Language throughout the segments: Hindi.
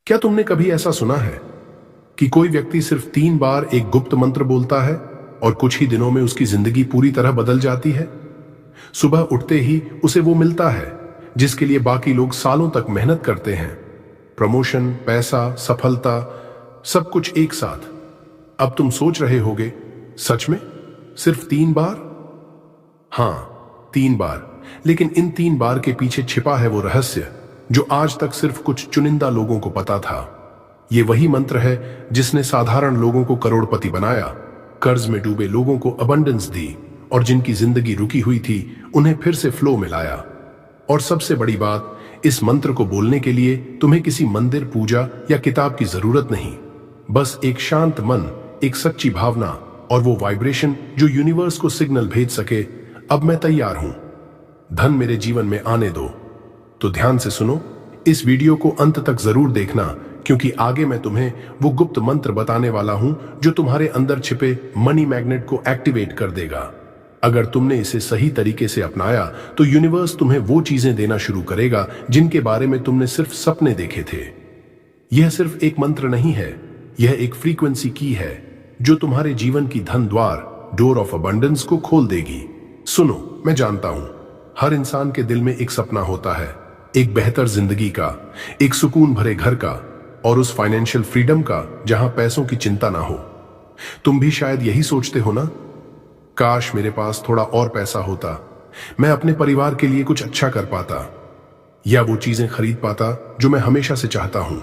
क्या तुमने कभी ऐसा सुना है कि कोई व्यक्ति सिर्फ 3 बार एक गुप्त मंत्र बोलता है और कुछ ही दिनों में उसकी जिंदगी पूरी तरह बदल जाती है? सुबह उठते ही उसे वो मिलता है जिसके लिए बाकी लोग सालों तक मेहनत करते हैं। प्रमोशन, पैसा, सफलता, सब कुछ एक साथ। अब तुम सोच रहे होगे, सच में सिर्फ 3 बार? हाँ, 3 बार। लेकिन इन 3 बार के पीछे छिपा है वो रहस्य जो आज तक सिर्फ कुछ चुनिंदा लोगों को पता था। ये वही मंत्र है जिसने साधारण लोगों को करोड़पति बनाया, कर्ज में डूबे लोगों को अबंडेंस दी और जिनकी जिंदगी रुकी हुई थी उन्हें फिर से फ्लो में लाया। और सबसे बड़ी बात, इस मंत्र को बोलने के लिए तुम्हें किसी मंदिर, पूजा या किताब की जरूरत नहीं। बस एक शांत मन, एक सच्ची भावना और वो वाइब्रेशन जो यूनिवर्स को सिग्नल भेज सके, अब मैं तैयार हूं, धन मेरे जीवन में आने दो। तो ध्यान से सुनो, इस वीडियो को अंत तक जरूर देखना, क्योंकि आगे मैं तुम्हें वो गुप्त मंत्र बताने वाला हूं जो तुम्हारे अंदर छिपे मनी मैग्नेट को एक्टिवेट कर देगा। अगर तुमने इसे सही तरीके से अपनाया तो यूनिवर्स तुम्हें वो चीजें देना शुरू करेगा जिनके बारे में तुमने सिर्फ सपने देखे थे। यह सिर्फ एक मंत्र नहीं है, यह एक फ्रीक्वेंसी की है जो तुम्हारे जीवन की धन द्वार, डोर ऑफ अबंडेंस को खोल देगी। सुनो, मैं जानता हूं हर इंसान के दिल में एक सपना होता है, एक बेहतर जिंदगी का, एक सुकून भरे घर का और उस फाइनेंशियल फ्रीडम का जहां पैसों की चिंता ना हो। तुम भी शायद यही सोचते हो ना, काश मेरे पास थोड़ा और पैसा होता, मैं अपने परिवार के लिए कुछ अच्छा कर पाता या वो चीजें खरीद पाता जो मैं हमेशा से चाहता हूं।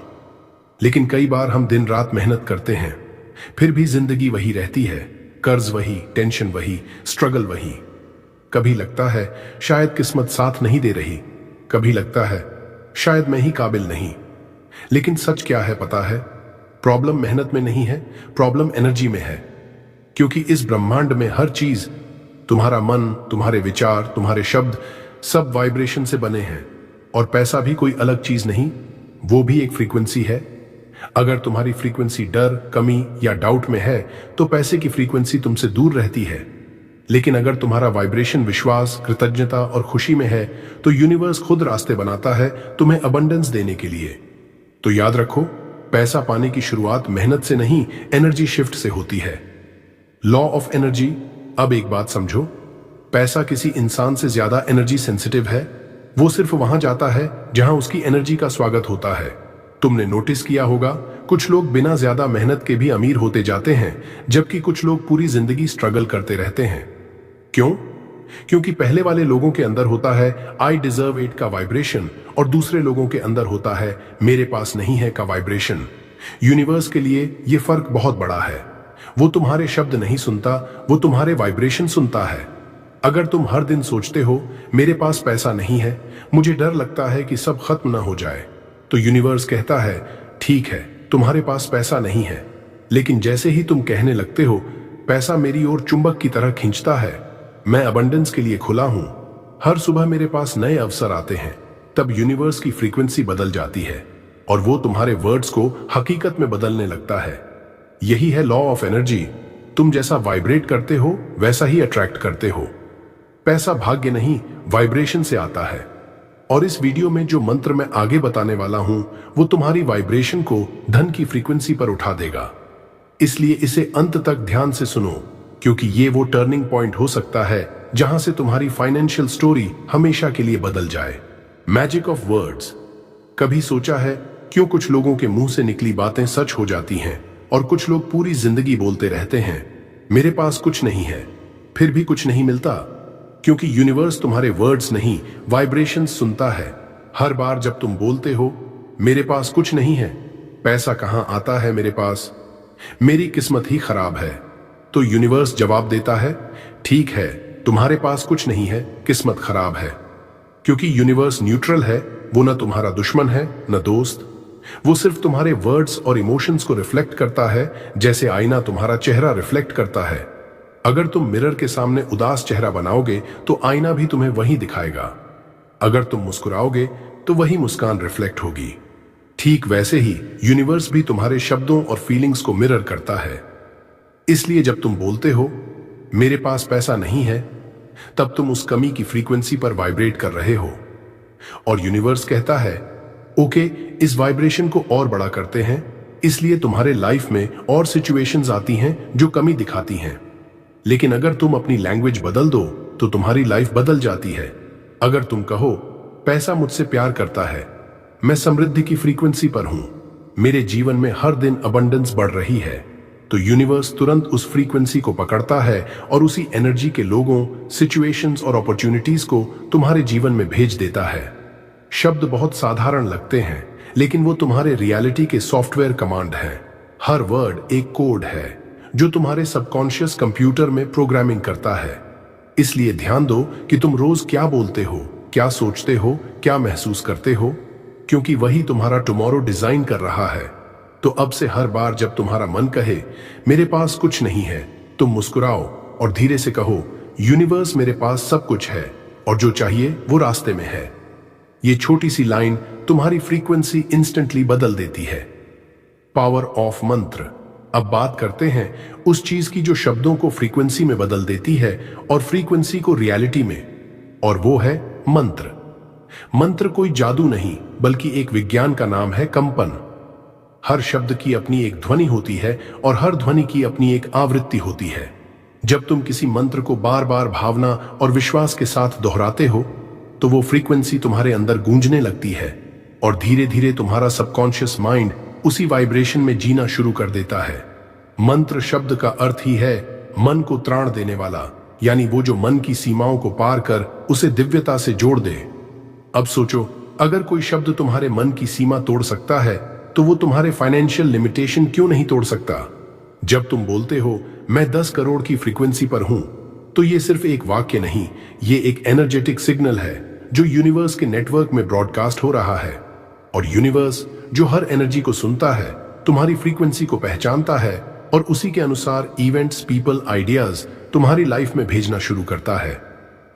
लेकिन कई बार हम दिन रात मेहनत करते हैं, फिर भी जिंदगी वही रहती है, कर्ज वही, टेंशन वही, स्ट्रगल वही। कभी लगता है शायद किस्मत साथ नहीं दे रही, कभी लगता है शायद मैं ही काबिल नहीं। लेकिन सच क्या है पता है? प्रॉब्लम मेहनत में नहीं है, प्रॉब्लम एनर्जी में है। क्योंकि इस ब्रह्मांड में हर चीज, तुम्हारा मन, तुम्हारे विचार, तुम्हारे शब्द, सब वाइब्रेशन से बने हैं। और पैसा भी कोई अलग चीज नहीं, वो भी एक फ्रीक्वेंसी है। अगर तुम्हारी फ्रीक्वेंसी डर, कमी या डाउट में है तो पैसे की फ्रीक्वेंसी तुमसे दूर रहती है। लेकिन अगर तुम्हारा वाइब्रेशन विश्वास, कृतज्ञता और खुशी में है तो यूनिवर्स खुद रास्ते बनाता है तुम्हें अबंडेंस देने के लिए। तो याद रखो, पैसा पाने की शुरुआत मेहनत से नहीं, एनर्जी शिफ्ट से होती है। Law of energy. अब एक बात समझो, पैसा किसी इंसान से ज्यादा एनर्जी सेंसिटिव है। वो सिर्फ वहां जाता है जहां उसकी एनर्जी का स्वागत होता है। तुमने नोटिस किया होगा, कुछ लोग बिना ज्यादा मेहनत के भी अमीर होते जाते हैं, जबकि कुछ लोग पूरी जिंदगी स्ट्रगल करते रहते हैं। क्यों? क्योंकि पहले वाले लोगों के अंदर होता है आई डिजर्व इट का वाइब्रेशन और दूसरे लोगों के अंदर होता है मेरे पास नहीं है का वाइब्रेशन। यूनिवर्स के लिए यह फर्क बहुत बड़ा है। वो तुम्हारे शब्द नहीं सुनता, वो तुम्हारे वाइब्रेशन सुनता है। अगर तुम हर दिन सोचते हो मेरे पास पैसा नहीं है, मुझे डर लगता है कि सब खत्म ना हो जाए, तो यूनिवर्स कहता है ठीक है, तुम्हारे पास पैसा नहीं है। लेकिन जैसे ही तुम कहने लगते हो पैसा मेरी ओर चुंबक की तरह खींचता है, मैं अबंडेंस के लिए खुला हूं, हर सुबह मेरे पास नए अवसर आते हैं, तब यूनिवर्स की फ्रीक्वेंसी बदल जाती है और वो तुम्हारे वर्ड्स को हकीकत में बदलने लगता है। यही है लॉ ऑफ एनर्जी। तुम जैसा वाइब्रेट करते हो वैसा ही अट्रैक्ट करते हो। पैसा भाग्य नहीं, वाइब्रेशन से आता है। और इस वीडियो में जो मंत्र मैं आगे बताने वाला हूं वो तुम्हारी वाइब्रेशन को धन की फ्रीक्वेंसी पर उठा देगा। इसलिए इसे अंत तक ध्यान से सुनो, क्योंकि ये वो टर्निंग पॉइंट हो सकता है जहां से तुम्हारी फाइनेंशियल स्टोरी हमेशा के लिए बदल जाए। Magic of words. कभी सोचा है क्यों कुछ लोगों के मुंह से निकली बातें सच हो जाती हैं और कुछ लोग पूरी जिंदगी बोलते रहते हैं मेरे पास कुछ नहीं है, फिर भी कुछ नहीं मिलता? क्योंकि यूनिवर्स तुम्हारे वर्ड्स नहीं, वाइब्रेशंस सुनता है। हर बार जब तुम बोलते हो मेरे पास कुछ नहीं है, पैसा कहां आता है मेरे पास, मेरी किस्मत ही खराब है, तो यूनिवर्स जवाब देता है ठीक है, तुम्हारे पास कुछ नहीं है, किस्मत खराब है। क्योंकि यूनिवर्स न्यूट्रल है, वो ना तुम्हारा दुश्मन है न दोस्त। वो सिर्फ तुम्हारे वर्ड्स और इमोशंस को रिफ्लेक्ट करता है, जैसे आईना तुम्हारा चेहरा रिफ्लेक्ट करता है। अगर तुम मिरर के सामने उदास चेहरा बनाओगे तो आईना भी तुम्हें वही दिखाएगा। अगर तुम मुस्कुराओगे तो वही मुस्कान रिफ्लेक्ट होगी। ठीक वैसे ही यूनिवर्स भी तुम्हारे शब्दों और फीलिंग्स को मिरर करता है। इसलिए जब तुम बोलते हो मेरे पास पैसा नहीं है, तब तुम उस कमी की फ्रीक्वेंसी पर वाइब्रेट कर रहे हो और यूनिवर्स कहता है ओके, इस वाइब्रेशन को और बड़ा करते हैं, इसलिए तुम्हारे लाइफ में और सिचुएशंस आती हैं जो कमी दिखाती हैं। लेकिन अगर तुम अपनी लैंग्वेज बदल दो तो तुम्हारी लाइफ बदल जाती है। अगर तुम कहो, पैसा मुझसे प्यार करता है, मैं समृद्धि की फ्रीक्वेंसी पर हूं, मेरे जीवन में हर दिन अबंडेंस बढ़ रही है, तो यूनिवर्स तुरंत उस फ्रीक्वेंसी को पकड़ता है और उसी एनर्जी के लोगों, सिचुएशंस और अपॉर्चुनिटीज को तुम्हारे जीवन में भेज देता है। शब्द बहुत साधारण लगते हैं, लेकिन वो तुम्हारे रियलिटी के सॉफ्टवेयर कमांड हैं। हर वर्ड एक कोड है जो तुम्हारे सबकॉन्शियस कंप्यूटर में प्रोग्रामिंग करता है। इसलिए ध्यान दो कि तुम रोज क्या बोलते हो, क्या सोचते हो, क्या महसूस करते हो, क्योंकि वही तुम्हारा टुमारो डिजाइन कर रहा है। तो अब से हर बार जब तुम्हारा मन कहे मेरे पास कुछ नहीं है, तुम मुस्कुराओ और धीरे से कहो, यूनिवर्स मेरे पास सब कुछ है और जो चाहिए वो रास्ते में है। ये छोटी सी लाइन तुम्हारी फ्रीक्वेंसी इंस्टेंटली बदल देती है। पावर ऑफ मंत्र। अब बात करते हैं उस चीज की जो शब्दों को फ्रीक्वेंसी में बदल देती है और फ्रीक्वेंसी को रियलिटी में, और वो है मंत्र। मंत्र कोई जादू नहीं, बल्कि एक विज्ञान का नाम है कंपन। हर शब्द की अपनी एक ध्वनि होती है और हर ध्वनि की अपनी एक आवृत्ति होती है। जब तुम किसी मंत्र को बार बार भावना और विश्वास के साथ दोहराते हो तो वो फ्रीक्वेंसी तुम्हारे अंदर गूंजने लगती है और धीरे धीरे तुम्हारा सबकॉन्शियस माइंड उसी वाइब्रेशन में जीना शुरू कर देता है। मंत्र शब्द का अर्थ ही है मन को त्राण देने वाला, यानी वो जो मन की सीमाओं को पार कर उसे दिव्यता से जोड़ दे। अब सोचो, अगर कोई शब्द तुम्हारे मन की सीमा तोड़ सकता है तो वो तुम्हारे फाइनेंशियल लिमिटेशन क्यों नहीं तोड़ सकता। जब तुम बोलते हो मैं 10 करोड़ की फ्रीक्वेंसी पर हूं, तो ये सिर्फ एक वाक्य नहीं, ये एक एनर्जेटिक सिग्नल है जो यूनिवर्स के नेटवर्क में ब्रॉडकास्ट हो रहा है। और यूनिवर्स जो हर एनर्जी को सुनता है, तुम्हारी फ्रीक्वेंसी को पहचानता है और उसी के अनुसार इवेंट्स, पीपल, आइडियाज तुम्हारी लाइफ में भेजना शुरू करता है।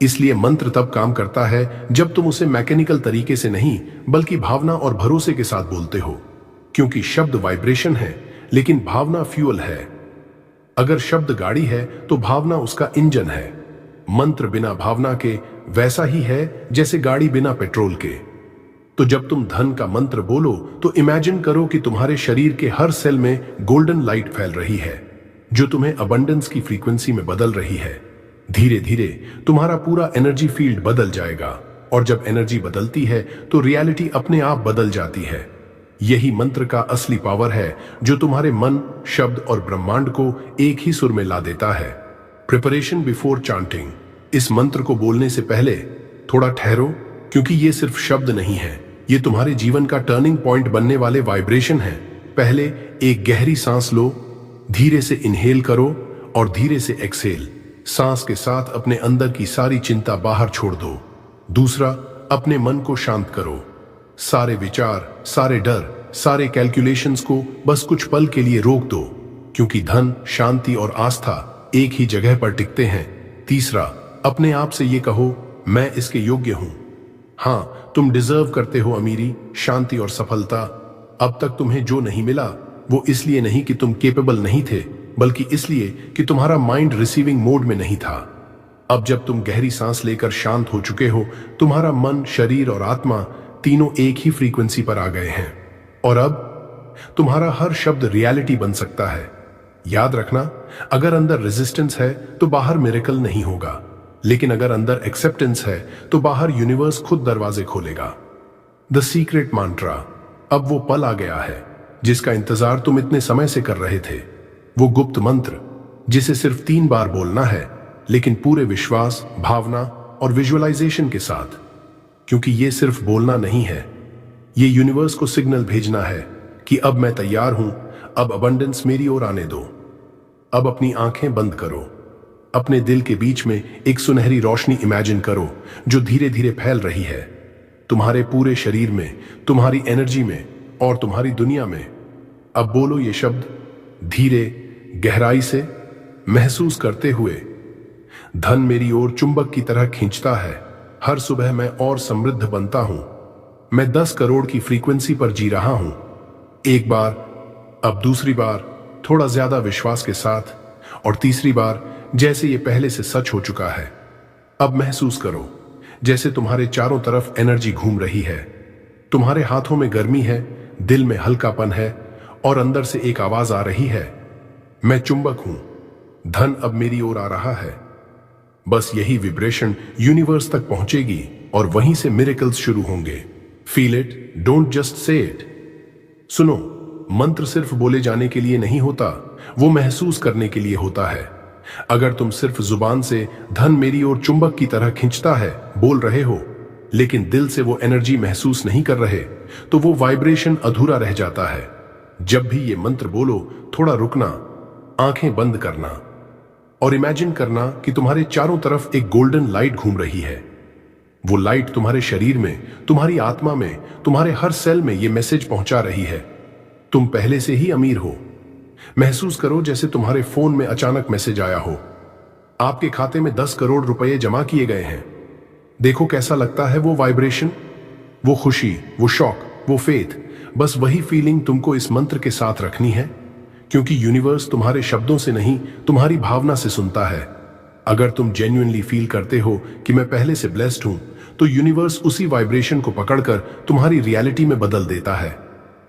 इसलिए मंत्र तब काम करता है जब तुम उसे मैकेनिकल तरीके से नहीं, बल्कि भावना और भरोसे के साथ बोलते हो, क्योंकि शब्द वाइब्रेशन है लेकिन भावना फ्यूल है। अगर शब्द गाड़ी है तो भावना उसका इंजन है। मंत्र बिना भावना के वैसा ही है जैसे गाड़ी बिना पेट्रोल के। तो जब तुम धन का मंत्र बोलो तो इमेजिन करो कि तुम्हारे शरीर के हर सेल में गोल्डन लाइट फैल रही है जो तुम्हें अबंडेंस की फ्रीक्वेंसी में बदल रही है। धीरे धीरे तुम्हारा पूरा एनर्जी फील्ड बदल जाएगा और जब एनर्जी बदलती है तो रियलिटी अपने आप बदल जाती है। यही मंत्र का असली पावर है जो तुम्हारे मन, शब्द और ब्रह्मांड को एक ही सुर में ला देता है। Preparation before chanting. इस मंत्र को बोलने से पहले थोड़ा ठहरो, क्योंकि ये सिर्फ शब्द नहीं है, ये तुम्हारे जीवन का टर्निंग पॉइंट बनने वाले वाइब्रेशन है। पहले एक गहरी सांस लो, धीरे से इनहेल करो और धीरे से एक्सहेल। सांस के साथ अपने अंदर की सारी चिंता बाहर छोड़ दो। दूसरा, अपने मन को शांत करो। सारे विचार, सारे डर, सारे कैलकुलेशंस को बस कुछ पल के लिए रोक दो, क्योंकि धन, शांति और आस्था एक ही जगह पर टिकते हैं। तीसरा, अपने आप से ये कहो, मैं इसके योग्य हूं। हाँ, तुम डिजर्व करते हो अमीरी, शांति और सफलता। अब तक तुम्हें जो नहीं मिला वो इसलिए नहीं कि तुम केपेबल नहीं थे, बल्कि इसलिए कि तुम्हारा माइंड रिसीविंग मोड में नहीं था। अब जब तुम गहरी सांस लेकर शांत हो चुके हो, तुम्हारा मन, शरीर और आत्मा तीनों एक ही फ्रीक्वेंसी पर आ गए हैं और अब तुम्हारा हर शब्द रियलिटी बन सकता है। याद रखना, अगर अंदर रेजिस्टेंस है तो बाहर मिरेकल नहीं होगा, लेकिन अगर अंदर एक्सेप्टेंस है तो बाहर यूनिवर्स खुद दरवाजे खोलेगा। द सीक्रेट मंत्रा। अब वो पल आ गया है जिसका इंतजार तुम इतने समय से कर रहे थे। वो गुप्त मंत्र जिसे सिर्फ 3 बार बोलना है, लेकिन पूरे विश्वास, भावना और विजुअलाइजेशन के साथ, क्योंकि ये सिर्फ बोलना नहीं है, ये यूनिवर्स को सिग्नल भेजना है कि अब मैं तैयार हूं, अब अबंडेंस मेरी ओर आने दो। अब अपनी आंखें बंद करो। अपने दिल के बीच में एक सुनहरी रोशनी इमेजिन करो जो धीरे धीरे फैल रही है, तुम्हारे पूरे शरीर में, तुम्हारी एनर्जी में और तुम्हारी दुनिया में। अब बोलो ये शब्द धीरे, गहराई से, महसूस करते हुए। धन मेरी ओर चुंबक की तरह खींचता है। हर सुबह मैं और समृद्ध बनता हूं। मैं 10 करोड़ की फ्रीक्वेंसी पर जी रहा हूं। एक बार, अब दूसरी बार, थोड़ा ज्यादा विश्वास के साथ, और तीसरी बार जैसे ये पहले से सच हो चुका है। अब महसूस करो जैसे तुम्हारे चारों तरफ एनर्जी घूम रही है। तुम्हारे हाथों में गर्मी है, दिल में हल्कापन है और अंदर से एक आवाज आ रही है, मैं चुंबक हूं, धन अब मेरी ओर आ रहा है। बस यही विब्रेशन यूनिवर्स तक पहुंचेगी और वहीं से मिरेकल्स शुरू होंगे। Feel it, don't just say it. सुनो, मंत्र सिर्फ बोले जाने के लिए नहीं होता, वो महसूस करने के लिए होता है। अगर तुम सिर्फ जुबान से धन मेरी ओर चुंबक की तरह खींचता है बोल रहे हो, लेकिन दिल से वो एनर्जी महसूस नहीं कर रहे, तो वो वाइब्रेशन अधूरा रह जाता है। जब भी ये मंत्र बोलो, थोड़ा रुकना, आंखें बंद करना और इमेजिन करना कि तुम्हारे चारों तरफ एक गोल्डन लाइट घूम रही है। वो लाइट तुम्हारे शरीर में, तुम्हारी आत्मा में, तुम्हारे हर सेल में ये मैसेज पहुंचा रही है, तुम पहले से ही अमीर हो। महसूस करो जैसे तुम्हारे फोन में अचानक मैसेज आया हो, आपके खाते में 10 करोड़ रुपए जमा किए गए हैं। देखो कैसा लगता है वो वाइब्रेशन, वो खुशी, वो शॉक, वो फेथ। बस वही फीलिंग तुमको इस मंत्र के साथ रखनी है, क्योंकि यूनिवर्स तुम्हारे शब्दों से नहीं, तुम्हारी भावना से सुनता है। अगर तुम जेन्युइनली फील करते हो कि मैं पहले से ब्लेस्ड हूं, तो यूनिवर्स उसी वाइब्रेशन को पकड़कर तुम्हारी रियलिटी में बदल देता है।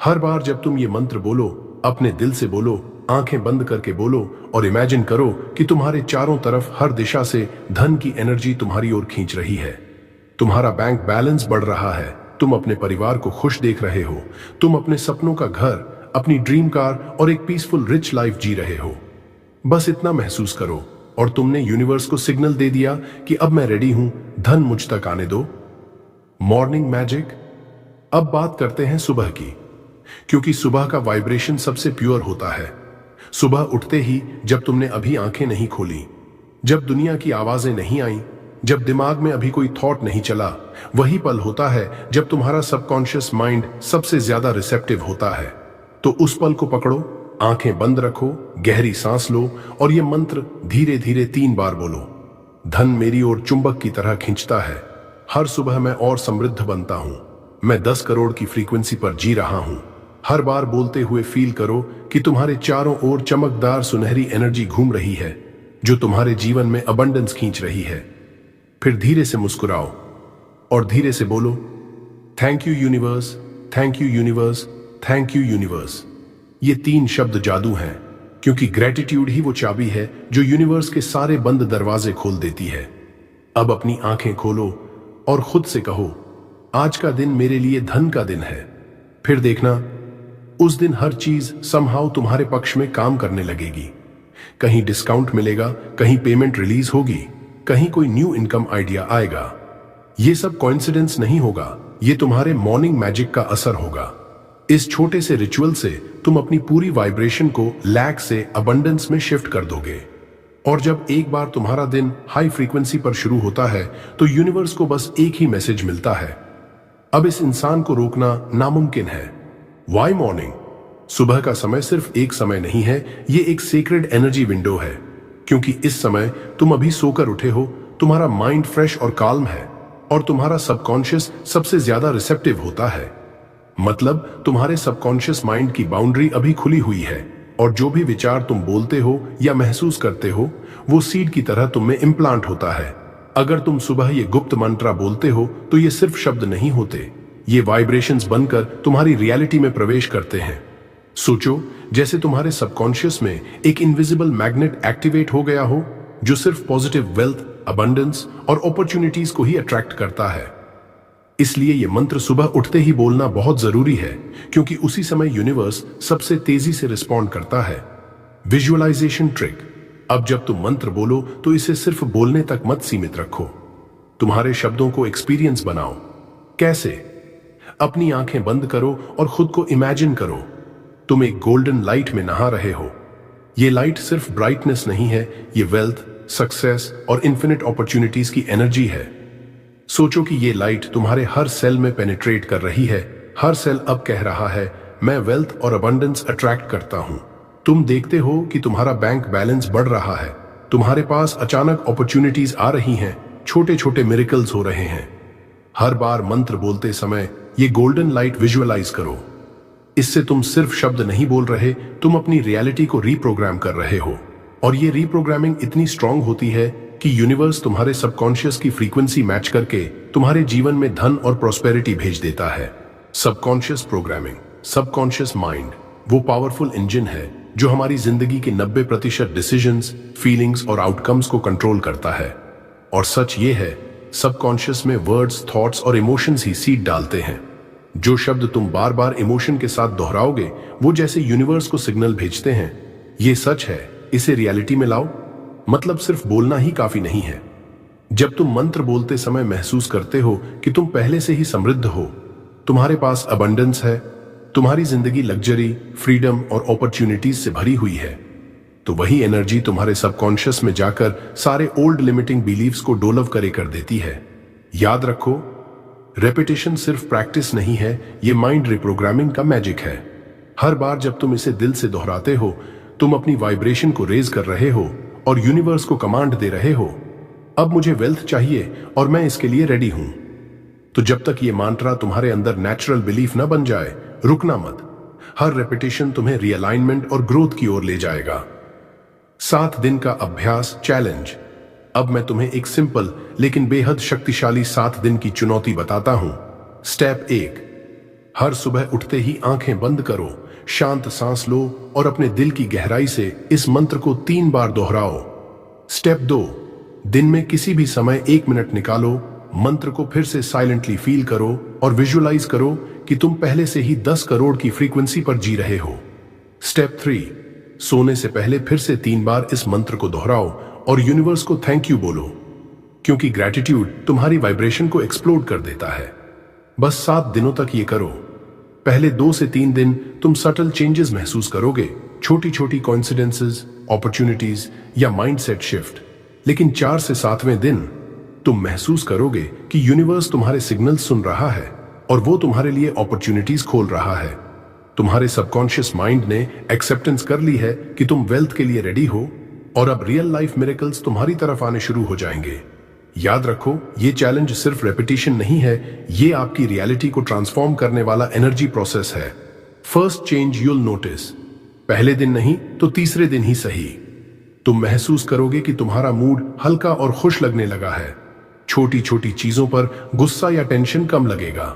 हर बार जब तुम ये मंत्र बोलो, अपने दिल से बोलो, आंखें बंद करके बोलो और इमेजिन करो कि तुम्हारे चारों तरफ हर दिशा से धन की एनर्जी तुम्हारी ओर खींच रही है। तुम्हारा बैंक बैलेंस बढ़ रहा है, तुम अपने परिवार को खुश देख रहे हो, तुम अपने सपनों का घर, अपनी ड्रीम कार और एक पीसफुल रिच लाइफ जी रहे हो। बस इतना महसूस करो और तुमने यूनिवर्स को सिग्नल दे दिया कि अब मैं रेडी हूं, धन मुझ तक आने दो। Morning magic. अब बात करते हैं सुबह की, क्योंकि सुबह का वाइब्रेशन सबसे प्योर होता है। सुबह उठते ही, जब तुमने अभी आंखें नहीं खोली, जब दुनिया की आवाजें नहीं आई, जब दिमाग में अभी कोई थॉट नहीं चला, वही पल होता है जब तुम्हारा सबकॉन्शियस माइंड सबसे ज्यादा रिसेप्टिव होता है। तो उस पल को पकड़ो, आंखें बंद रखो, गहरी सांस लो और ये मंत्र धीरे धीरे 3 बार बोलो। धन मेरी ओर चुंबक की तरह खींचता है, हर सुबह मैं और समृद्ध बनता हूं, मैं 10 करोड़ की फ्रीक्वेंसी पर जी रहा हूं। हर बार बोलते हुए फील करो कि तुम्हारे चारों ओर चमकदार सुनहरी एनर्जी घूम रही है, जो तुम्हारे जीवन में अबंडेंस खींच रही है। फिर धीरे से मुस्कुराओ और धीरे से बोलो, thank you universe, thank you universe, thank you universe. ये 3 शब्द जादू हैं, क्योंकि ग्रेटिट्यूड ही वो चाबी है जो यूनिवर्स के सारे बंद दरवाजे खोल देती है। अब अपनी आंखें खोलो और खुद से कहो, आज का दिन मेरे लिए धन का दिन है। फिर देखना, उस दिन हर चीज समहाउ तुम्हारे पक्ष में काम करने लगेगी। कहीं डिस्काउंट मिलेगा, कहीं पेमेंट रिलीज होगी, कहीं कोई न्यू इनकम आइडिया आएगा। ये सब कोइंसिडेंस नहीं होगा, ये तुम्हारे मॉर्निंग मैजिक का असर होगा। इस छोटे से रिचुअल से तुम अपनी पूरी वाइब्रेशन को लैक से अबंडेंस में शिफ्ट कर दोगे। और जब एक बार तुम्हारा दिन हाई फ्रीक्वेंसी पर शुरू होता है, तो यूनिवर्स को बस एक ही मैसेज मिलता है, अब इस इंसान को रोकना नामुमकिन है। Why morning? सुबह का समय सिर्फ एक समय नहीं है, ये एक सेक्रेड एनर्जी विंडो है, क्योंकि इस समय तुम अभी सोकर उठे हो, तुम्हारा माइंड फ्रेश और काल्म है और तुम्हारा सबकॉन्शियस सबसे ज्यादा रिसेप्टिव होता है। मतलब तुम्हारे सबकॉन्शियस माइंड की बाउंड्री अभी खुली हुई है और जो भी विचार तुम बोलते हो या महसूस करते हो, वो सीड की तरह तुम में इम्प्लांट होता है। अगर तुम सुबह ये गुप्त मंत्रा बोलते हो, तो ये सिर्फ शब्द नहीं होते, ये वाइब्रेशंस बनकर तुम्हारी रियलिटी में प्रवेश करते हैं। सोचो जैसे तुम्हारे सबकॉन्शियस में एक इनविजिबल मैग्नेट एक्टिवेट हो गया हो, जो सिर्फ पॉजिटिव वेल्थ, अबंडेंस और अपॉर्चुनिटीज को ही अट्रैक्ट करता है। इसलिए यह मंत्र सुबह उठते ही बोलना बहुत जरूरी है, क्योंकि उसी समय यूनिवर्स सबसे तेजी से रिस्पॉन्ड करता है। Visualization trick. अब जब तुम मंत्र बोलो, तो इसे सिर्फ बोलने तक मत सीमित रखो, तुम्हारे शब्दों को एक्सपीरियंस बनाओ। कैसे? अपनी आंखें बंद करो और खुद को इमेजिन करो, तुम एक गोल्डन लाइट में नहा रहे हो। ये लाइट सिर्फ ब्राइटनेस नहीं है, ये वेल्थ, सक्सेस और इन्फिनिट अपॉर्चुनिटीज की एनर्जी है। सोचो कि ये लाइट तुम्हारे हर सेल में पेनिट्रेट कर रही है, हर सेल अब कह रहा है, मैं वेल्थ और अबंडेंस अट्रैक्ट करता हूं। तुम देखते हो कि तुम्हारा बैंक बैलेंस बढ़ रहा है, तुम्हारे पास अचानक अपॉर्चुनिटीज आ रही हैं, छोटे छोटे मिरेकल्स हो रहे हैं। हर बार मंत्र बोलते समय ये गोल्डन लाइट विजुअलाइज करो। इससे तुम सिर्फ शब्द नहीं बोल रहे, तुम अपनी रियलिटी को रीप्रोग्राम कर रहे हो। और ये रीप्रोग्रामिंग इतनी स्ट्रांग होती है कि यूनिवर्स तुम्हारे सबकॉन्शियस की फ्रीक्वेंसी मैच करके तुम्हारे जीवन में धन और प्रॉस्पेरिटी भेज देता है। सबकॉन्शियस प्रोग्रामिंग, सबकॉन्शियस माइंड वो पावरफुल इंजन है जो हमारी जिंदगी के 90% डिसीजंस, फीलिंग्स और आउटकम्स को कंट्रोल करता है। और सच ये है, सबकॉन्शियस में वर्ड्स, थॉट्स और इमोशंस ही सीड डालते हैं। जो शब्द तुम बार बार इमोशन के साथ दोहराओगे वो जैसे यूनिवर्स को सिग्नल भेजते हैं। ये सच है, इसे रियलिटी में लाओ। मतलब सिर्फ बोलना ही काफी नहीं है। जब तुम मंत्र बोलते समय महसूस करते हो कि तुम पहले से ही समृद्ध हो, तुम्हारे पास अबंडेंस है, तुम्हारी जिंदगी लग्जरी, फ्रीडम और अपॉर्चुनिटीज से भरी हुई है, तो वही एनर्जी तुम्हारे सबकॉन्शियस में जाकर सारे ओल्ड लिमिटिंग बिलीव्स को डोलव करे कर देती है। याद रखो, रेपिटेशन सिर्फ प्रैक्टिस नहीं है, ये माइंड रिप्रोग्रामिंग का मैजिक है। हर बार जब तुम इसे दिल से दोहराते हो, तुम अपनी वाइब्रेशन को रेज कर रहे हो और यूनिवर्स को कमांड दे रहे हो, अब मुझे वेल्थ चाहिए और मैं इसके लिए रेडी हूं। तो जब तक ये मंत्र तुम्हारे अंदर नेचुरल बिलीफ ना बन जाए, रुकना मत। हर रेपिटेशन तुम्हें रियलाइनमेंट और ग्रोथ की ओर ले जाएगा। 7 दिन का अभ्यास चैलेंज। अब मैं तुम्हें एक सिंपल लेकिन बेहद शक्तिशाली 7 दिन की चुनौती बताता हूं। स्टेप 1, हर सुबह उठते ही आंखें बंद करो, शांत सांस लो और अपने दिल की गहराई से इस मंत्र को 3 बार दोहराओ। स्टेप 2, दिन में किसी भी समय 1 मिनट निकालो, मंत्र को फिर से साइलेंटली फील करो और विजुअलाइज करो कि तुम पहले से ही 10 करोड़ की फ्रीक्वेंसी पर जी रहे हो। स्टेप 3, सोने से पहले फिर से 3 बार इस मंत्र को दोहराओ और यूनिवर्स को थैंक यू बोलो, क्योंकि ग्रेटिट्यूड तुम्हारी वाइब्रेशन को एक्सप्लोड कर देता है। बस 7 दिनों तक ये करो। पहले 2 से 3 दिन तुम सटल चेंजेस महसूस करोगे, छोटी छोटी कोइंसिडेंसेस, अपॉर्चुनिटीज या माइंडसेट शिफ्ट। लेकिन 4 से 7वें दिन तुम महसूस करोगे कि यूनिवर्स तुम्हारे सिग्नल सुन रहा है और वो तुम्हारे लिए अपॉर्चुनिटीज खोल रहा है। तुम्हारे सबकॉन्शियस माइंड ने एक्सेप्टेंस कर ली है कि तुम वेल्थ के लिए रेडी हो और अब रियल लाइफ मिरेकल्स तुम्हारी तरफ आने शुरू हो जाएंगे। याद रखो, ये चैलेंज सिर्फ रेपिटेशन नहीं है, ये आपकी रियलिटी को ट्रांसफॉर्म करने वाला एनर्जी प्रोसेस है। फर्स्ट चेंज यूल नोटिस, पहले दिन नहीं तो तीसरे दिन ही सही, तुम महसूस करोगे कि तुम्हारा मूड हल्का और खुश लगने लगा है। छोटी छोटी चीजों पर गुस्सा या टेंशन कम लगेगा,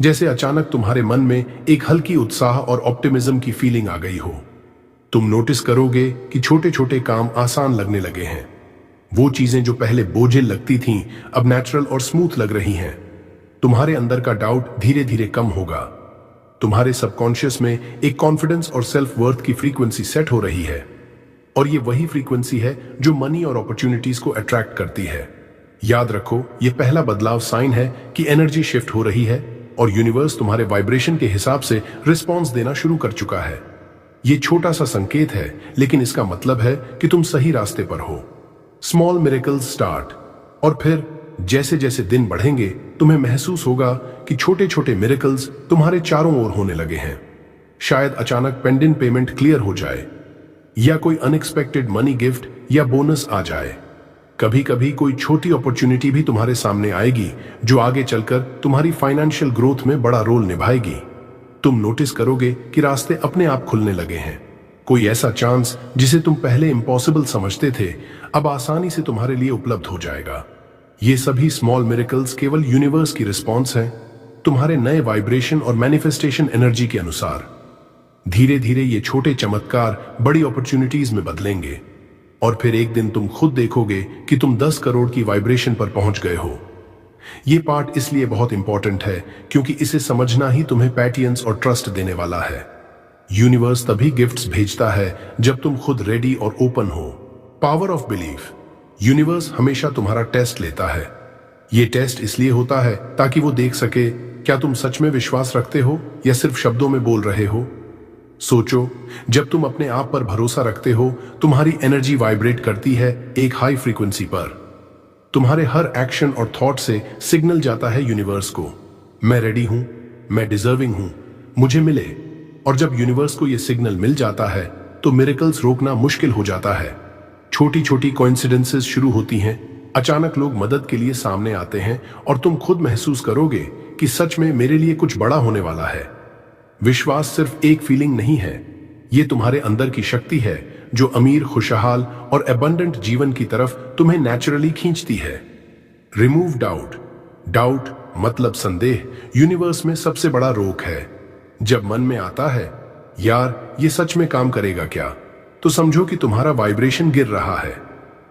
जैसे अचानक तुम्हारे मन में एक हल्की उत्साह और ऑप्टिमिज्म की फीलिंग आ गई हो। तुम नोटिस करोगे कि छोटे छोटे काम आसान लगने लगे हैं। वो चीजें जो पहले बोझिल लगती थीं, अब नेचुरल और स्मूथ लग रही हैं। तुम्हारे अंदर का डाउट धीरे धीरे कम होगा। तुम्हारे सबकॉन्शियस में एक कॉन्फिडेंस और सेल्फ वर्थ की फ्रीक्वेंसी सेट हो रही है, और ये वही फ्रीक्वेंसी है जो मनी और अपॉर्चुनिटीज को अट्रैक्ट करती है। याद रखो, ये पहला बदलाव साइन है कि एनर्जी शिफ्ट हो रही है और यूनिवर्स तुम्हारे वाइब्रेशन के हिसाब से रिस्पॉन्स देना शुरू कर चुका है। ये छोटा सा संकेत है, लेकिन इसका मतलब है कि तुम सही रास्ते पर हो। स्मॉल मिरेकल्स स्टार्ट, और फिर जैसे जैसे दिन बढ़ेंगे तुम्हें महसूस होगा कि छोटे छोटे मिरेकल्स तुम्हारे चारों ओर होने लगे हैं। शायद अचानक पेंडेंट पेमेंट क्लियर हो जाए, या कोई अनएक्सपेक्टेड मनी गिफ्ट या बोनस आ जाए। कभी कभी कोई छोटी अपॉर्चुनिटी भी तुम्हारे सामने आएगी जो आगे चलकर तुम्हारी फाइनेंशियल ग्रोथ में बड़ा रोल निभाएगी। तुम नोटिस करोगे कि रास्ते अपने आप खुलने लगे हैं। कोई ऐसा चांस जिसे तुम पहले इम्पॉसिबल समझते थे, अब आसानी से तुम्हारे लिए उपलब्ध हो जाएगा। ये सभी स्मॉल मिरेकल्स केवल यूनिवर्स की रिस्पॉन्स है, तुम्हारे नए वाइब्रेशन और मैनिफेस्टेशन एनर्जी के अनुसार। धीरे धीरे ये छोटे चमत्कार बड़ी अपॉर्चुनिटीज में बदलेंगे, और फिर एक दिन तुम खुद देखोगे कि तुम 10 करोड़ की वाइब्रेशन पर पहुंच गए हो। ये पार्ट इसलिए बहुत इंपॉर्टेंट है क्योंकि इसे समझना ही तुम्हें पैटियंस और ट्रस्ट देने वाला है। यूनिवर्स तभी गिफ्ट्स भेजता है जब तुम खुद रेडी और ओपन हो। Power of belief. यूनिवर्स हमेशा तुम्हारा टेस्ट लेता है। ये टेस्ट इसलिए होता है ताकि वो देख सके क्या तुम सच में विश्वास रखते हो या सिर्फ शब्दों में बोल रहे हो। सोचो, जब तुम अपने आप पर भरोसा रखते हो, तुम्हारी एनर्जी वाइब्रेट करती है एक हाई फ्रीक्वेंसी पर। तुम्हारे हर एक्शन और थॉट से सिग्नल जाता है यूनिवर्स को, मैं रेडी हूं, मैं डिजर्विंग हूं, मुझे मिले। और जब यूनिवर्स को यह सिग्नल मिल जाता है तो मिरेकल्स रोकना मुश्किल हो जाता है। छोटी छोटी कोइंसिडेंसेस शुरू होती हैं, अचानक लोग मदद के लिए सामने आते हैं और तुम खुद महसूस करोगे कि सच में मेरे लिए कुछ बड़ा होने वाला है। विश्वास सिर्फ एक फीलिंग नहीं है, ये तुम्हारे अंदर की शक्ति है जो अमीर, खुशहाल और एबंडेंट जीवन की तरफ तुम्हें नेचुरली खींचती है। Remove doubt. डाउट मतलब संदेह यूनिवर्स में सबसे बड़ा रोक है। जब मन में आता है यार ये सच में काम करेगा क्या, तो समझो कि तुम्हारा वाइब्रेशन गिर रहा है,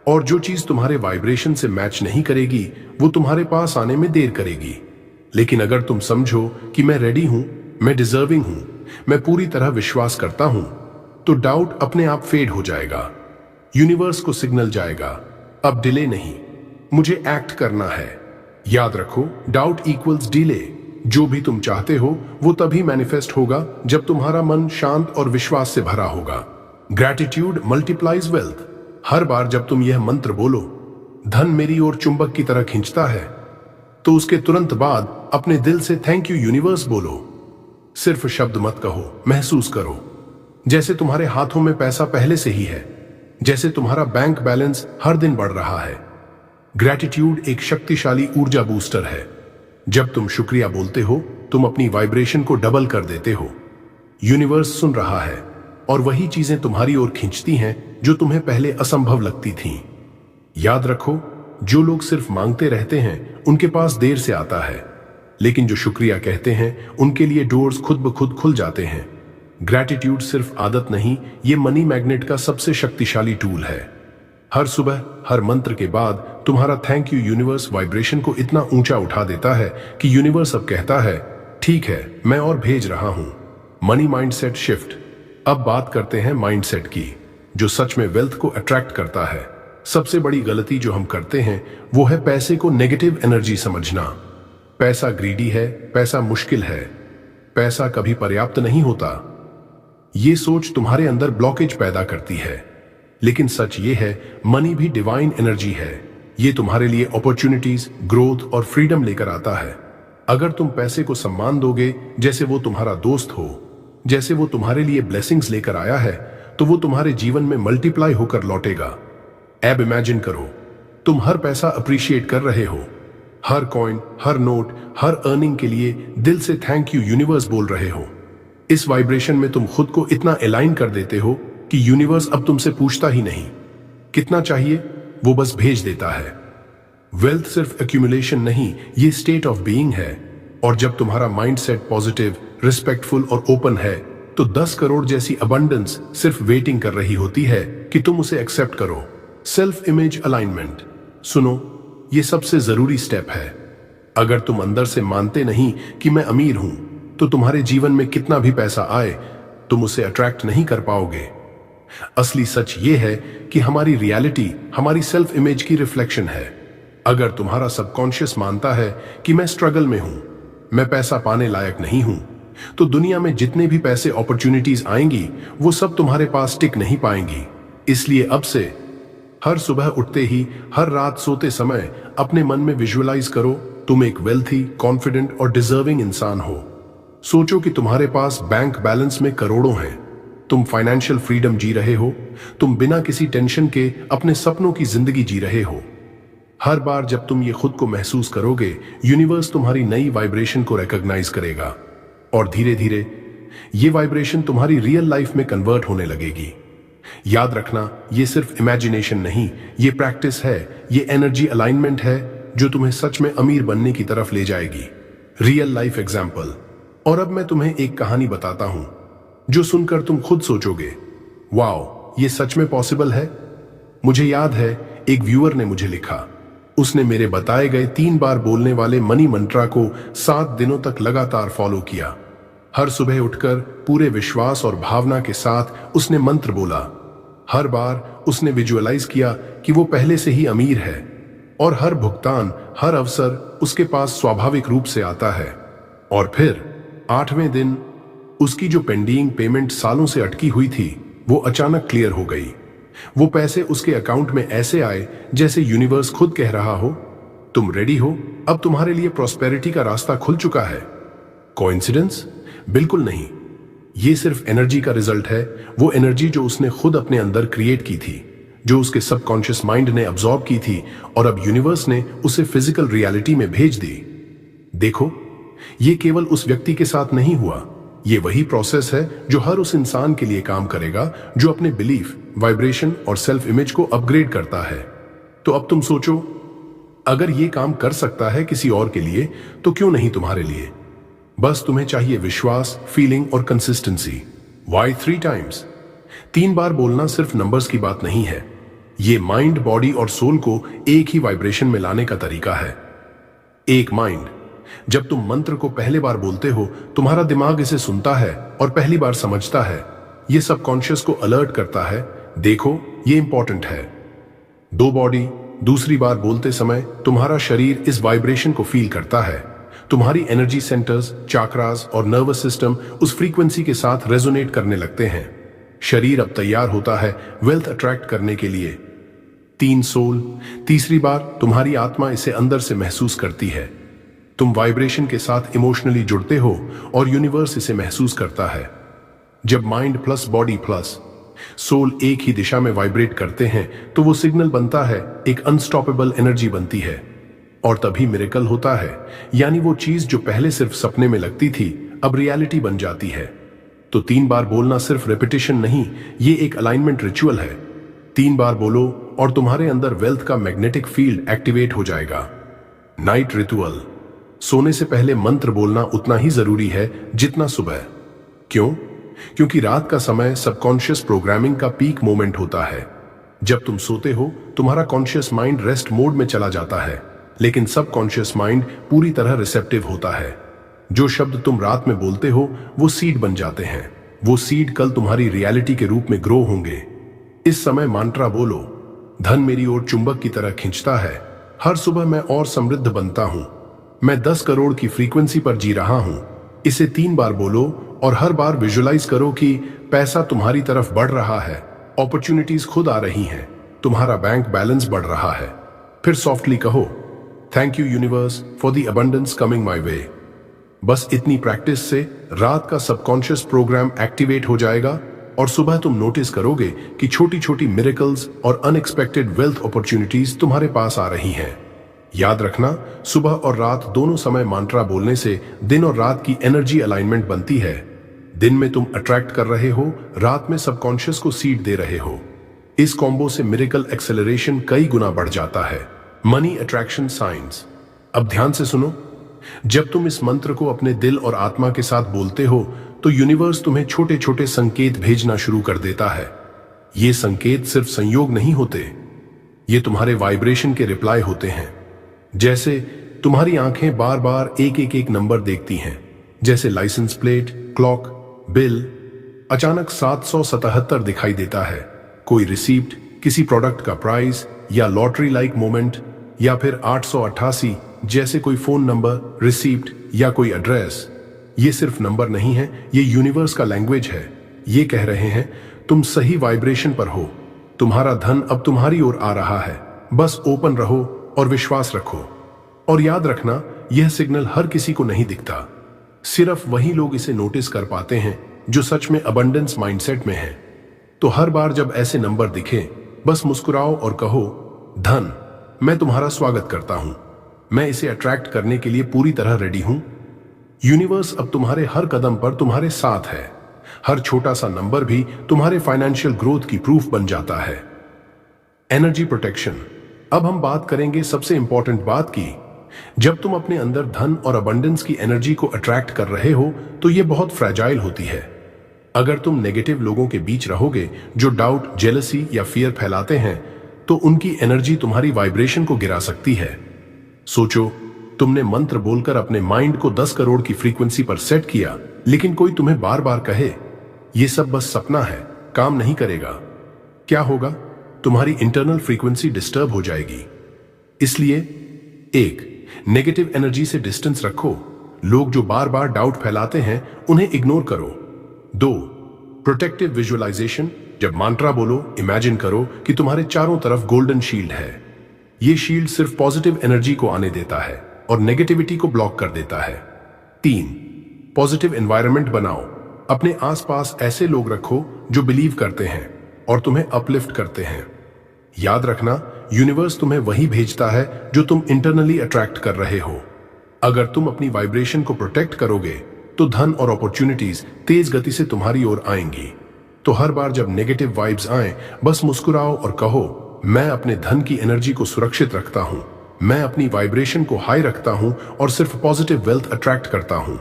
और जो चीज तुम्हारे वाइब्रेशन से मैच नहीं करेगी वो तुम्हारे पास आने में देर करेगी। लेकिन अगर तुम समझो कि मैं रेडी हूं, मैं डिजर्विंग हूं, मैं पूरी तरह विश्वास करता हूं, तो डाउट अपने आप फेड हो जाएगा। यूनिवर्स को सिग्नल जाएगा, अब डिले नहीं, मुझे एक्ट करना है। याद रखो, डाउट इक्वल्स डिले। जो भी तुम चाहते हो वो तभी मैनिफेस्ट होगा जब तुम्हारा मन शांत और विश्वास से भरा होगा। Gratitude multiplies wealth. हर बार जब तुम यह मंत्र बोलो, धन मेरी ओर चुंबक की तरह खींचता है, तो उसके तुरंत बाद अपने दिल से थैंक यू यूनिवर्स बोलो। सिर्फ शब्द मत कहो, महसूस करो जैसे तुम्हारे हाथों में पैसा पहले से ही है, जैसे तुम्हारा बैंक बैलेंस हर दिन बढ़ रहा है। ग्रैटिट्यूड एक शक्तिशाली ऊर्जा बूस्टर है। जब तुम शुक्रिया बोलते हो तुम अपनी वाइब्रेशन को डबल कर देते हो। यूनिवर्स सुन रहा है और वही चीजें तुम्हारी ओर खींचती हैं जो तुम्हें पहले असंभव लगती थीं। याद रखो, जो लोग सिर्फ मांगते रहते हैं उनके पास देर से आता है, लेकिन जो शुक्रिया कहते हैं उनके लिए डोर्स खुद ब खुद खुल जाते हैं। ग्रैटिट्यूड सिर्फ आदत नहीं, ये मनी मैग्नेट का सबसे शक्तिशाली टूल है। हर सुबह हर मंत्र के बाद तुम्हारा थैंक यू यूनिवर्स वाइब्रेशन को इतना ऊंचा उठा देता है कि यूनिवर्स अब कहता है ठीक है, मैं और भेज रहा हूं। Money mindset shift. अब बात करते हैं माइंडसेट की, जो सच में वेल्थ को अट्रैक्ट करता है। सबसे बड़ी गलती जो हम करते हैं वो है पैसे को नेगेटिव एनर्जी समझना। पैसा ग्रीडी है, पैसा मुश्किल है, पैसा कभी पर्याप्त नहीं होता। ये सोच तुम्हारे अंदर ब्लॉकेज पैदा करती है। लेकिन सच ये है, मनी भी डिवाइन एनर्जी है। ये तुम्हारे लिए अपॉर्चुनिटीज, ग्रोथ और फ्रीडम लेकर आता है। अगर तुम पैसे को सम्मान दोगे जैसे वो तुम्हारा दोस्त हो, जैसे वो तुम्हारे लिए ब्लेसिंग्स लेकर आया है, तो वो तुम्हारे जीवन में मल्टीप्लाई होकर लौटेगा। अब इमेजिन करो, तुम हर पैसा अप्रिशिएट कर रहे हो, हर कॉइन, हर नोट, हर अर्निंग के लिए दिल से थैंक यू यूनिवर्स बोल रहे हो। इस वाइब्रेशन में तुम खुद को इतना अलाइन कर देते हो कि यूनिवर्स अब तुमसे पूछता ही नहीं कितना चाहिए, वो बस भेज देता है। वेल्थ सिर्फ एक्यूमुलेशन नहीं, ये स्टेट ऑफ बीइंग है। और जब तुम्हारा माइंडसेट पॉजिटिव, रिस्पेक्टफुल और ओपन है, तो 10 करोड़ जैसी अबंडेंस सिर्फ वेटिंग कर रही होती है कि तुम उसे एक्सेप्ट करो। Self image alignment. सुनो, ये सबसे जरूरी स्टेप है। अगर तुम अंदर से मानते नहीं कि मैं अमीर हूं, तो तुम्हारे जीवन में कितना भी पैसा आए तुम उसे अट्रैक्ट नहीं कर पाओगे। असली सच ये है कि हमारी रियलिटी हमारी सेल्फ इमेज की रिफ्लेक्शन है। अगर तुम्हारा सबकॉन्शियस मानता है कि मैं स्ट्रगल में हूं, मैं पैसा पाने लायक नहीं हूं, तो दुनिया में जितने भी पैसे अपॉर्चुनिटीज आएंगी वो सब तुम्हारे पास टिक नहीं पाएंगी। इसलिए अब से हर सुबह उठते ही, हर रात सोते समय अपने मन में विजुअलाइज करो तुम एक वेल्थी, कॉन्फिडेंट और डिजर्विंग इंसान हो। सोचो कि तुम्हारे पास बैंक बैलेंस में करोड़ों हैं, तुम फाइनेंशियल फ्रीडम जी रहे हो, तुम बिना किसी टेंशन के अपने सपनों की जिंदगी जी रहे हो। हर बार जब तुम ये खुद को महसूस करोगे, यूनिवर्स तुम्हारी नई वाइब्रेशन को रिकॉग्नाइज करेगा और धीरे धीरे ये वाइब्रेशन तुम्हारी रियल लाइफ में कन्वर्ट होने लगेगी। याद रखना, ये सिर्फ इमेजिनेशन नहीं, ये प्रैक्टिस है, ये एनर्जी अलाइनमेंट है जो तुम्हें सच में अमीर बनने की तरफ ले जाएगी। Real life example. और अब मैं तुम्हें एक कहानी बताता हूं जो सुनकर तुम खुद सोचोगे, वाओ, ये सच में पॉसिबल है। मुझे याद है, एक व्यूअर ने मुझे लिखा, उसने मेरे बताए गए 3 बार बोलने वाले मनी मंत्रा को 7 दिनों तक लगातार फॉलो किया। हर सुबह उठकर पूरे विश्वास और भावना के साथ उसने मंत्र बोला। हर बार उसने विजुअलाइज किया कि वो पहले से ही अमीर है और हर भुगतान, हर अवसर उसके पास स्वाभाविक रूप से आता है। और फिर 8वें दिन उसकी जो पेंडिंग पेमेंट सालों से अटकी हुई थी वो अचानक क्लियर हो गई। वो पैसे उसके अकाउंट में ऐसे आए जैसे यूनिवर्स खुद कह रहा हो, तुम रेडी हो, अब तुम्हारे लिए प्रॉस्पेरिटी का रास्ता खुल चुका है। कोइंसिडेंस? बिल्कुल नहीं। ये सिर्फ एनर्जी का रिजल्ट है, वो एनर्जी जो उसने खुद अपने अंदर क्रिएट की थी, जो उसके सबकॉन्शियस माइंड ने अब्सॉर्ब की थी और अब यूनिवर्स ने उसे फिजिकल रियलिटी में भेज दी। देखो, ये केवल उस व्यक्ति के साथ नहीं हुआ, ये वही प्रोसेस है जो हर उस इंसान के लिए काम करेगा जो अपने बिलीफ, वाइब्रेशन और सेल्फ इमेज को अपग्रेड करता है। तो अब तुम सोचो, अगर ये काम कर सकता है किसी और के लिए, तो क्यों नहीं तुम्हारे लिए? बस तुम्हें चाहिए विश्वास, फीलिंग और कंसिस्टेंसी। Y 3 times? 3 बार बोलना सिर्फ नंबर्स की बात नहीं है। ये माइंड, बॉडी और सोल को एक ही वाइब्रेशन में लाने का तरीका है। एक माइंड। जब तुम मंत्र को पहले बार बोलते हो, तुम्हारा दिमाग इसे सुनता है और पहली बार समझता है। ये सबकॉन्शियस को अलर्ट करता है, देखो ये इंपॉर्टेंट है। 2 बॉडी। दूसरी बार बोलते समय तुम्हारा शरीर इस वाइब्रेशन को फील करता है। तुम्हारी एनर्जी सेंटर्स, चाक्रास और नर्वस सिस्टम उस फ्रीक्वेंसी के साथ रेजोनेट करने लगते हैं। शरीर अब तैयार होता है वेल्थ अट्रैक्ट करने के लिए। 3 सोल। तीसरी बार तुम्हारी आत्मा इसे अंदर से महसूस करती है। तुम वाइब्रेशन के साथ इमोशनली जुड़ते हो और यूनिवर्स इसे महसूस करता है। जब mind plus body plus soul एक ही दिशा में वाइब्रेट करते हैं, तो वो सिग्नल बनता है, एक अनस्टॉपेबल एनर्जी बनती है। और तभी मिरेकल होता है, यानी वो चीज जो पहले सिर्फ सपने में लगती थी, अब रियलिटी बन जाती है। तो 3 बार बोलना सिर्फ रेपिटेशन नहीं, ये एक अलाइनमेंट रिचुअल है। 3 बार बोलो और तुम्हारे अंदर वेल्थ का मैग्नेटिक फील्ड एक्टिवेट हो जाएगा। Night ritual. सोने से पहले मंत्र बोलना उतना ही जरूरी है जितना सुबह। क्यों? क्योंकि रात का समय सबकॉन्शियस प्रोग्रामिंग का पीक मोमेंट होता है। जब तुम सोते हो, तुम्हारा कॉन्शियस माइंड रेस्ट मोड में चला जाता है, लेकिन सबकॉन्शियस माइंड पूरी तरह रिसेप्टिव होता है। जो शब्द तुम रात में बोलते हो, वो सीड बन जाते हैं। वो सीड कल तुम्हारी रियलिटी के रूप में ग्रो होंगे। इस समय मंत्र बोलो, धन मेरी ओर चुंबक की तरह खींचता है। हर सुबह मैं और समृद्ध बनता हूं। मैं 10 करोड़ की फ्रीक्वेंसी पर जी रहा हूं। इसे 3 बार बोलो और हर बार विजुअलाइज करो कि पैसा तुम्हारी तरफ बढ़ रहा है, अपॉर्चुनिटीज खुद आ रही हैं, तुम्हारा बैंक बैलेंस बढ़ रहा है। फिर सॉफ्टली कहो, thank you universe for the abundance coming my way. बस इतनी प्रैक्टिस से रात का सबकॉन्शियस प्रोग्राम एक्टिवेट हो जाएगा और सुबह तुम नोटिस करोगे कि छोटी छोटी मिरेकल्स और अनएक्सपेक्टेड वेल्थ अपॉर्चुनिटीज तुम्हारे पास आ रही हैं। याद रखना, सुबह और रात दोनों समय मंत्र बोलने से दिन और रात की एनर्जी अलाइनमेंट बनती है। दिन में तुम अट्रैक्ट कर रहे हो, रात में सबकॉन्शियस को सीड दे रहे हो। इस कॉम्बो से मिरेकल एक्सेलरेशन कई गुना बढ़ जाता है। Money attraction science. अब ध्यान से सुनो, जब तुम इस मंत्र को अपने दिल और आत्मा के साथ बोलते हो, तो यूनिवर्स तुम्हें छोटे छोटे संकेत भेजना शुरू कर देता है। ये संकेत सिर्फ संयोग नहीं होते, ये तुम्हारे वाइब्रेशन के रिप्लाई होते हैं। जैसे तुम्हारी आंखें बार बार एक नंबर देखती हैं, जैसे लाइसेंस प्लेट, क्लॉक, बिल। अचानक 777 दिखाई देता है, कोई रिसीप्ट, किसी प्रोडक्ट का प्राइस या लॉटरी लाइक मोमेंट, या फिर 888 जैसे कोई फोन नंबर, रिसीप्ट या कोई एड्रेस। ये सिर्फ नंबर नहीं है, ये यूनिवर्स का लैंग्वेज है। ये कह रहे हैं तुम सही वाइब्रेशन पर हो, तुम्हारा धन अब तुम्हारी ओर आ रहा है। बस ओपन रहो और विश्वास रखो। और याद रखना, यह सिग्नल हर किसी को नहीं दिखता, सिर्फ वही लोग इसे नोटिस कर पाते हैं जो सच में अबंडेंस माइंडसेट में हैं। तो हर बार जब ऐसे नंबर दिखे, बस मुस्कुराओ और कहो, धन, मैं तुम्हारा स्वागत करता हूं। मैं इसे अट्रैक्ट करने के लिए पूरी तरह रेडी हूं। यूनिवर्स अब तुम्हारे हर कदम पर तुम्हारे साथ है। हर छोटा सा नंबर भी तुम्हारे फाइनेंशियल ग्रोथ की प्रूफ बन जाता है। Energy protection. अब हम बात करेंगे सबसे इंपॉर्टेंट बात की। जब तुम अपने अंदर धन और अबंडेंस की एनर्जी को अट्रैक्ट कर रहे हो, तो ये बहुत फ्रैजाइल होती है। अगर तुम नेगेटिव लोगों के बीच रहोगे जो डाउट, जेलसी या फियर फैलाते हैं, तो उनकी एनर्जी तुम्हारी वाइब्रेशन को गिरा सकती है। सोचो, तुमने मंत्र बोलकर अपने माइंड को 10 करोड़ की फ्रीक्वेंसी पर सेट किया, लेकिन कोई तुम्हें बार बार कहे, यह सब बस सपना है, काम नहीं करेगा। क्या होगा? तुम्हारी इंटरनल फ्रीक्वेंसी डिस्टर्ब हो जाएगी। इसलिए 1. नेगेटिव एनर्जी से डिस्टेंस रखो। लोग जो बार बार डाउट फैलाते हैं, उन्हें इग्नोर करो। 2. Protective visualization. जब मंत्र बोलो, इमेजिन करो कि तुम्हारे चारों तरफ गोल्डन शील्ड है। यह शील्ड सिर्फ पॉजिटिव एनर्जी को आने देता है और नेगेटिविटी को ब्लॉक कर देता है। 3. पॉजिटिव एनवायरनमेंट बनाओ। अपने आसपास ऐसे लोग रखो जो बिलीव करते हैं और तुम्हें अपलिफ्ट करते हैं। याद रखना, यूनिवर्स तुम्हें वही भेजता है जो तुम इंटरनली अट्रैक्ट कर रहे हो। अगर तुम अपनी वाइब्रेशन को प्रोटेक्ट करोगे, तो धन और अपॉर्चुनिटीज तेज गति से तुम्हारी ओर आएंगी। तो हर बार जब नेगेटिव वाइब्स आए, बस मुस्कुराओ और कहो, मैं अपने धन की एनर्जी को सुरक्षित रखता हूं। मैं अपनी वाइब्रेशन को हाई रखता हूं और सिर्फ पॉजिटिव वेल्थ अट्रैक्ट करता हूं।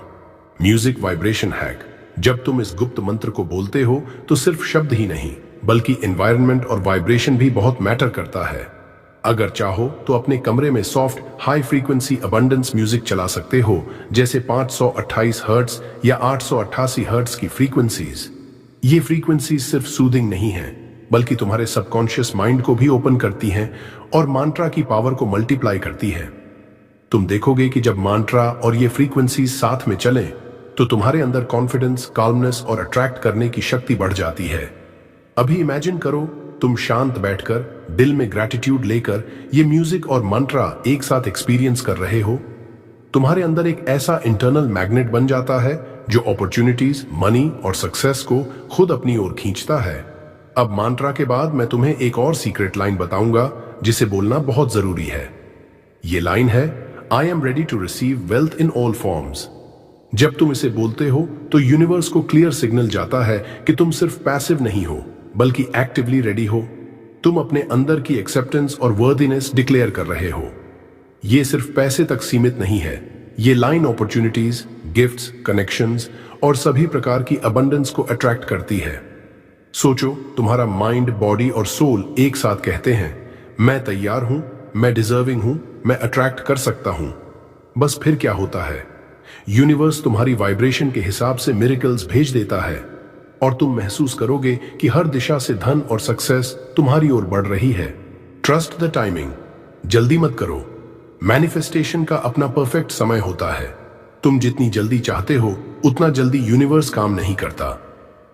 Music vibration hack. जब तुम इस गुप्त मंत्र को बोलते हो तो सिर्फ शब्द ही नहीं बल्कि एनवायरनमेंट और वाइब्रेशन भी बहुत मैटर करता है। अगर चाहो तो अपने कमरे में soft high frequency abundance music चला सकते हो, जैसे 528 हर्ट्ज या 888 हर्ट्ज की फ्रीक्वेंसीज। ये फ्रीक्वेंसीज सिर्फ सूदिंग नहीं है बल्कि तुम्हारे सबकॉन्शियस माइंड को भी ओपन करती हैं और मांट्रा की पावर को मल्टीप्लाई करती है। तुम देखोगे कि जब मांट्रा और ये फ्रीक्वेंसीज साथ में चलें तो तुम्हारे अंदर कॉन्फिडेंस, काल्मनेस और अट्रैक्ट करने की शक्ति बढ़ जाती है। अभी इमेजिन करो तुम शांत बैठकर दिल में ग्रैटिट्यूड लेकर ये म्यूजिक और मंत्रा एक साथ एक्सपीरियंस कर रहे हो। तुम्हारे अंदर एक ऐसा इंटरनल मैग्नेट बन जाता है जो अपॉर्चुनिटीज, मनी और सक्सेस को खुद अपनी ओर खींचता है। अब मंत्रा के बाद मैं तुम्हें एक और सीक्रेट लाइन बताऊंगा जिसे बोलना बहुत जरूरी है। ये लाइन है, I am ready to receive wealth in all forms. जब तुम इसे बोलते हो तो यूनिवर्स को क्लियर सिग्नल जाता है कि तुम सिर्फ पैसिव नहीं हो बल्कि एक्टिवली रेडी हो। तुम अपने अंदर की एक्सेप्टेंस और वर्दीनेस डिक्लेयर कर रहे हो। ये सिर्फ पैसे तक सीमित नहीं है, ये लाइन अपॉर्चुनिटीज, गिफ्ट्स, कनेक्शंस और सभी प्रकार की अबंडेंस को अट्रैक्ट करती है। सोचो, तुम्हारा माइंड, बॉडी और सोल एक साथ कहते हैं, मैं तैयार हूं, मैं डिजर्विंग हूं, मैं अट्रैक्ट कर सकता हूं। बस फिर क्या होता है, यूनिवर्स तुम्हारी वाइब्रेशन के हिसाब से मिरेकल्स भेज देता है और तुम महसूस करोगे कि हर दिशा से धन और सक्सेस तुम्हारी ओर बढ़ रही है। Trust the timing. जल्दी मत करो। मैनिफेस्टेशन का अपना परफेक्ट समय होता है। तुम जितनी जल्दी चाहते हो उतना जल्दी यूनिवर्स काम नहीं करता।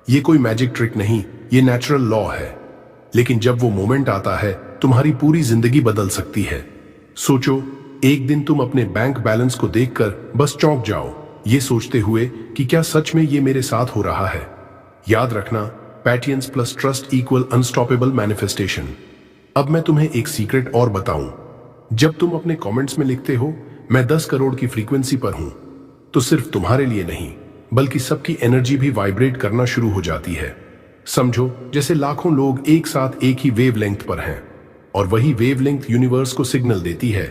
ये कोई मैजिक ट्रिक नहीं, ये नेचुरल लॉ है। लेकिन जब वो मोमेंट आता है तुम्हारी पूरी जिंदगी बदल सकती है। सोचो, एक दिन तुम अपने बैंक बैलेंस को देखकर बस चौंक जाओ, ये सोचते हुए कि क्या सच में ये मेरे साथ हो रहा है। याद रखना, patience plus trust equal unstoppable manifestation. अब मैं तुम्हें एक सीक्रेट और बताऊं। जब तुम अपने कमेंट्स में लिखते हो मैं 10 करोड़ की फ्रीक्वेंसी पर हूं, तो सिर्फ तुम्हारे लिए नहीं बल्कि सबकी एनर्जी भी वाइब्रेट करना शुरू हो जाती है। समझो जैसे लाखों लोग एक साथ एक ही वेवलेंथ पर हैं और वही वेवलेंथ यूनिवर्स को सिग्नल देती है,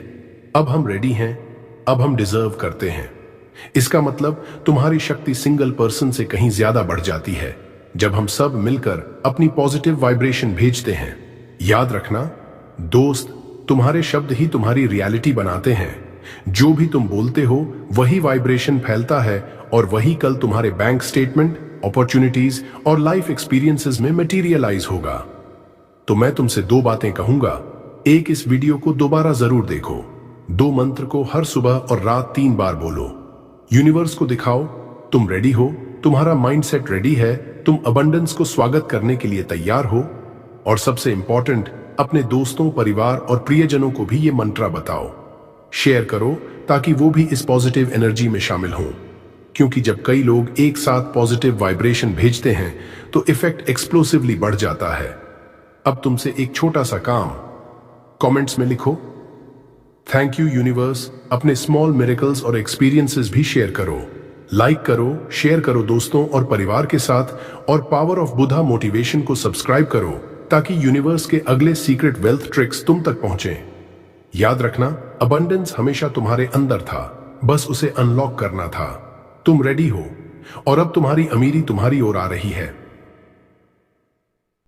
अब हम रेडी हैं, अब हम डिजर्व करते हैं। इसका मतलब तुम्हारी शक्ति सिंगल पर्सन से कहीं ज्यादा बढ़ जाती है जब हम सब मिलकर अपनी पॉजिटिव वाइब्रेशन भेजते हैं। याद रखना दोस्त, तुम्हारे शब्द ही तुम्हारी रियलिटी बनाते हैं। जो भी तुम बोलते हो वही वाइब्रेशन फैलता है और वही कल तुम्हारे बैंक स्टेटमेंट, अपॉर्चुनिटीज और लाइफ एक्सपीरियंसेस में मटेरियलाइज होगा। तो मैं तुमसे 2 बातें कहूंगा। एक, इस वीडियो को दोबारा जरूर देखो। 2 मंत्र को हर सुबह और रात 3 बार बोलो। यूनिवर्स को दिखाओ तुम रेडी हो, तुम्हारा माइंडसेट रेडी है, तुम अबंडेंस को स्वागत करने के लिए तैयार हो। और सबसे इंपॉर्टेंट, अपने दोस्तों, परिवार और प्रियजनों को भी ये मंत्र बताओ। शेयर करो ताकि वो भी इस पॉजिटिव एनर्जी में शामिल हों। क्योंकि जब कई लोग एक साथ पॉजिटिव वाइब्रेशन भेजते हैं तो इफेक्ट एक्सप्लोसिवली बढ़ जाता है। अब तुमसे एक छोटा सा काम, कमेंट्स में लिखो, थैंक यू यूनिवर्स। अपने स्मॉल मिरेकल्स और एक्सपीरियंसेस भी शेयर करो। लाइक करो, शेयर करो दोस्तों और परिवार के साथ, और पावर ऑफ बुधा मोटिवेशन को सब्सक्राइब करो ताकि यूनिवर्स के अगले सीक्रेट वेल्थ ट्रिक्स तुम तक पहुंचे। याद रखना, अबंडेंस हमेशा तुम्हारे अंदर था, बस उसे अनलॉक करना था। तुम रेडी हो और अब तुम्हारी अमीरी तुम्हारी ओर आ रही है।